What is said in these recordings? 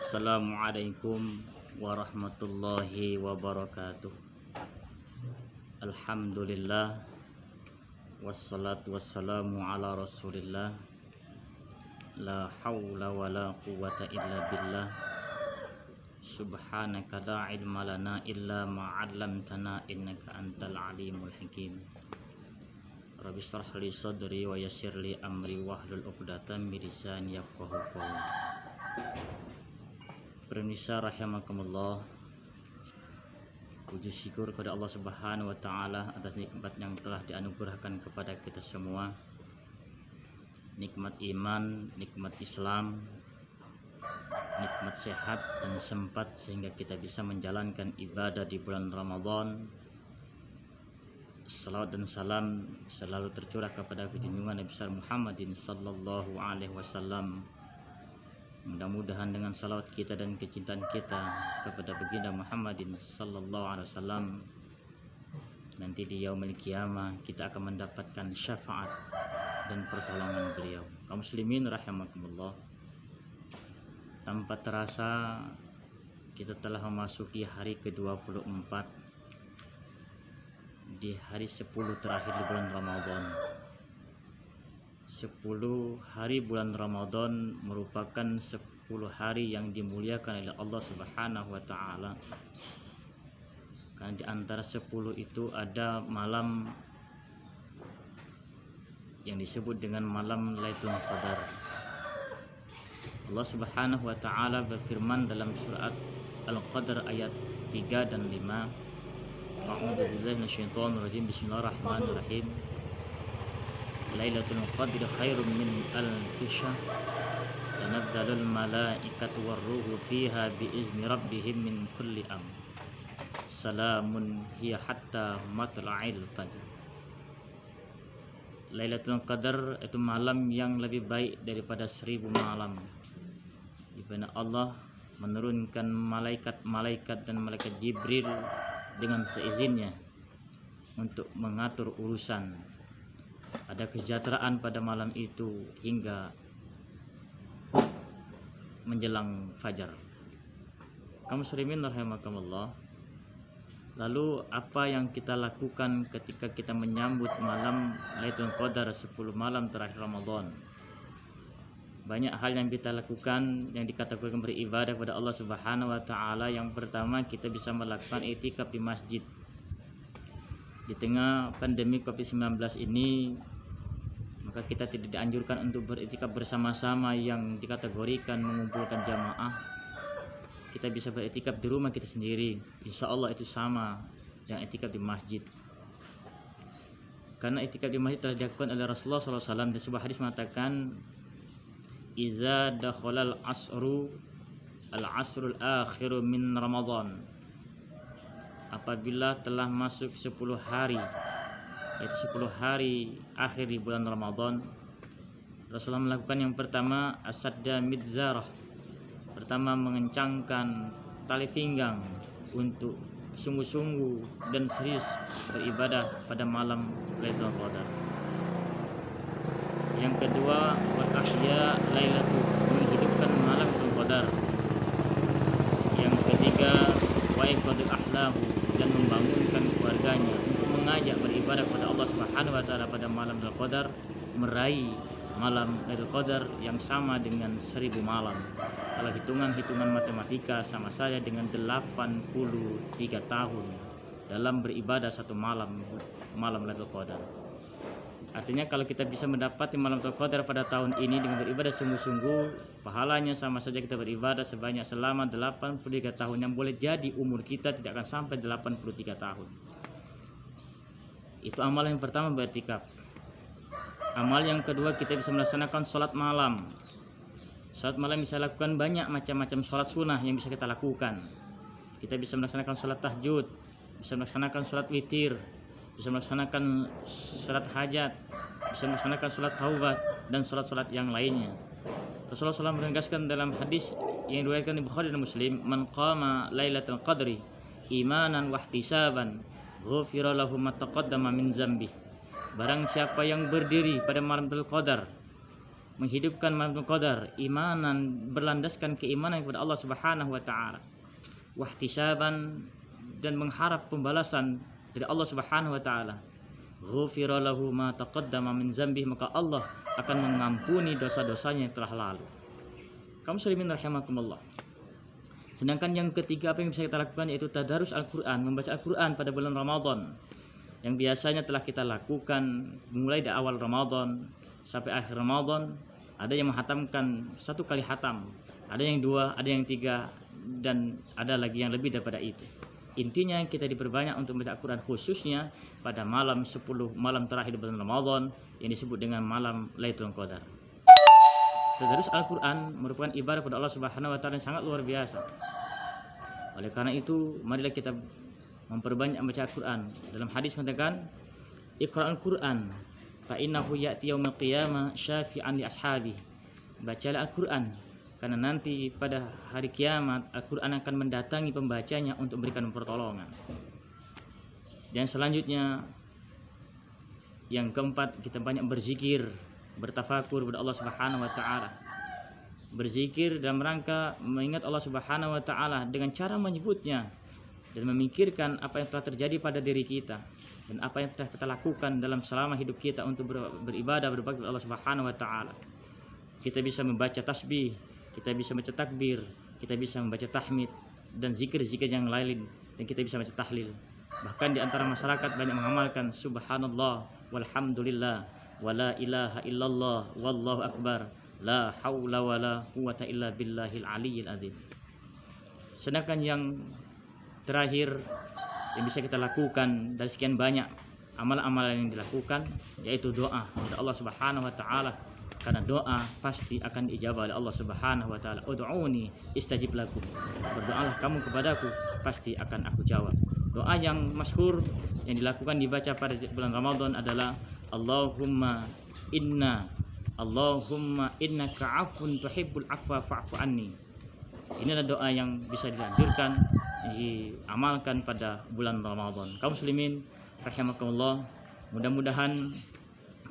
Assalamualaikum warahmatullahi wabarakatuh. Alhamdulillah, wassalatu wassalamu ala rasulillah. La hawla wa la quwwata illa billah. Subhanaka la ilma lana illa ma 'allamtana innaka antal alimul hakim. Rabbi shrah li sadri wa yassir li amri wahlul 'uqdatam min lisani yafqahu qawli. Pemirsa rahimakumullah, puji syukur kepada Allah Subhanahu wa taala atas nikmat yang telah dianugerahkan kepada kita semua. Nikmat iman, nikmat Islam, nikmat sehat dan sempat sehingga kita bisa menjalankan ibadah di bulan Ramadan. Salawat dan salam selalu tercurah kepada junjungan Nabi besar Muhammadin sallallahu alaihi wasallam. Mudah-mudahan dengan salawat kita dan kecintaan kita kepada baginda Muhammadin sallallahu alaihi wasallam, nanti di yaumil qiyamah kita akan mendapatkan syafaat dan pertolongan beliau. Kaum muslimin rahimakumullah, tanpa terasa kita telah memasuki hari ke-24 di hari 10 terakhir di bulan Ramadan. 10 hari bulan Ramadan merupakan 10 hari yang dimuliakan oleh Allah Subhanahu wa taala. Karena di antara 10 itu ada malam yang disebut dengan malam Lailatul Qadar. Allah Subhanahu wa taala berfirman dalam surat Al-Qadr ayat 3 dan 5. A'udzubillahi minasyaitonir rajim. Bismillahirrahmanirrahim. Lailatul Qadri khairum min alfi syahr. Tanazzalul malaikatu warruhu fiha biizni rabbihim min kulli amr. Salamun hiya hatta matla'il fajr. Lailatul Qadar itu malam yang lebih baik daripada 1000 malam, di mana Allah menurunkan malaikat-malaikat dan malaikat Jibril dengan seizinnya untuk mengatur urusan. Ada kesejahteraan pada malam itu hingga menjelang fajar. Kaum muslimin rahimakumullah, lalu apa yang kita lakukan ketika kita menyambut malam Lailatul Qadar 10 malam terakhir Ramadan? Banyak hal yang kita lakukan yang dikategorikan beribadah kepada Allah Subhanahu wa taala. Yang pertama, kita bisa melakukan i'tikaf di masjid. Di tengah pandemi Covid-19 ini, maka kita tidak dianjurkan untuk beriktikaf bersama-sama yang dikategorikan mengumpulkan jamaah. Kita bisa beriktikaf di rumah kita sendiri. Insya Allah itu sama dengan iktikaf di masjid. Karena iktikaf di masjid telah dilakukan oleh Rasulullah SAW. Dan sebuah hadis mengatakan, "Iza dakhalal asrul akhiru min Ramadan." Apabila telah masuk 10 hari, yaitu 10 hari akhir di bulan Ramadan, Rasulullah melakukan yang pertama asadda midzarah. Pertama, mengencangkan tali pinggang untuk sungguh-sungguh dan serius beribadah pada malam Lailatul Qadar. Yang kedua, wa ahya lailatul, menghidupkan malam Lailatul Qadar. Yang ketiga, wa iqadul ahlahu, dan membangunkan keluarganya untuk mengajak beribadah kepada Allah Subhanahu wa taala pada malam Lailatul Qadar, meraih malam Lailatul Qadar yang sama dengan 1000 malam. Kalau hitungan matematika sama saja dengan 83 tahun dalam beribadah satu malam Lailatul Qadar. Artinya kalau kita bisa mendapati malam Lailatul Qadar pada tahun ini dengan beribadah sungguh-sungguh, pahalanya sama saja kita beribadah sebanyak selama 83 tahun, yang boleh jadi umur kita tidak akan sampai 83 tahun. Itu amal yang pertama, beriktikaf. Amal yang kedua, kita bisa melaksanakan sholat malam. Sholat malam bisa lakukan banyak macam-macam sholat sunnah yang bisa kita lakukan. Kita bisa melaksanakan sholat tahajud, bisa melaksanakan sholat witir, bisa melaksanakan sholat hajat, bisa melaksanakan sholat taubat, dan sholat-sholat yang lainnya. Rasulullah SAW menegaskan dalam hadis yang diriwayatkan di Bukhari dan Muslim, "Man qama lailatul qadri imanan wahtisaban, ghufira lahu ma taqaddama min dzambi." Barang siapa yang berdiri pada malam Lailatul Qadar menghidupkan malam qadar, imanan berlandaskan keimanan kepada Allah Subhanahu wa taala, wahtisaban dan mengharap pembalasan dari Allah Subhanahu wa taala, ghufira lahu ma taqaddama min dzambih, maka Allah akan mengampuni dosa-dosanya yang telah lalu. Kaum muslimin rahimakumullah. Sedangkan yang ketiga, apa yang bisa kita lakukan yaitu tadarus Al-Quran, membaca Al-Quran pada bulan Ramadan, yang biasanya telah kita lakukan mulai dari awal Ramadan sampai akhir Ramadan. Ada yang menghatamkan 1 kali hatam, ada yang 2, ada yang 3, dan ada lagi yang lebih daripada itu. Intinya kita diperbanyak untuk membaca Al-Quran, khususnya pada malam 10 malam terakhir bulan Ramadan yang disebut dengan malam Lailatul Qadar. Tadarus Al-Quran merupakan ibadah pada Allah Subhanahu wa taala yang sangat luar biasa. Oleh karena itu, marilah kita memperbanyak membaca Al-Quran. Dalam hadis mengatakan, Iqra'ul Quran fa innahu ya'ti yaumil qiyamah syafi'an li ashabi. Bacalah Al-Quran, karena nanti pada hari kiamat Al-Quran akan mendatangi pembacanya untuk memberikan pertolongan. Dan selanjutnya, yang keempat, kita banyak berzikir, bertafakur kepada Allah Subhanahu wa taala. Berzikir dalam rangka mengingat Allah Subhanahu wa taala dengan cara menyebutnya dan memikirkan apa yang telah terjadi pada diri kita dan apa yang telah kita lakukan dalam selama hidup kita untuk beribadah, berbakti kepada Allah Subhanahu wa taala. Kita bisa membaca tasbih, kita bisa membaca takbir, kita bisa membaca tahmid dan zikir-zikir yang lain, dan kita bisa membaca tahlil. Bahkan di antara masyarakat banyak mengamalkan subhanallah walhamdulillah wala ilaha illallah wallahu akbar la haula wala quwata illa billahil aliyyil azim. Sedangkan yang terakhir yang bisa kita lakukan dari sekian banyak amalan-amalan yang dilakukan yaitu doa kepada Allah Subhanahu wa taala, karena doa pasti akan diijabah oleh Allah Subhanahu wa taala. Ud'uni istajib lakum. Berdoalah kamu kepadaku, pasti akan aku jawab. Doa yang masyhur yang dilakukan dibaca pada bulan Ramadan adalah Allahumma innaka afun tuhibbul afwa fa'fu anni. Inilah doa yang bisa dilanjutkan, diamalkan pada bulan Ramadan. Kaum muslimin rahimakumullah, mudah-mudahan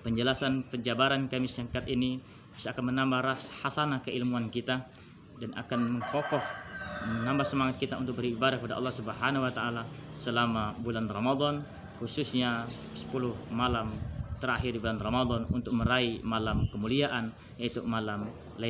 penjelasan penjabaran kami singkat ini bisa akan menambah hasanah keilmuan kita dan akan mengkokoh, menambah semangat kita untuk beribadah kepada Allah Subhanahu wa taala selama bulan Ramadan, khususnya 10 malam terakhir di bulan Ramadan untuk meraih malam kemuliaan yaitu malam Lailatul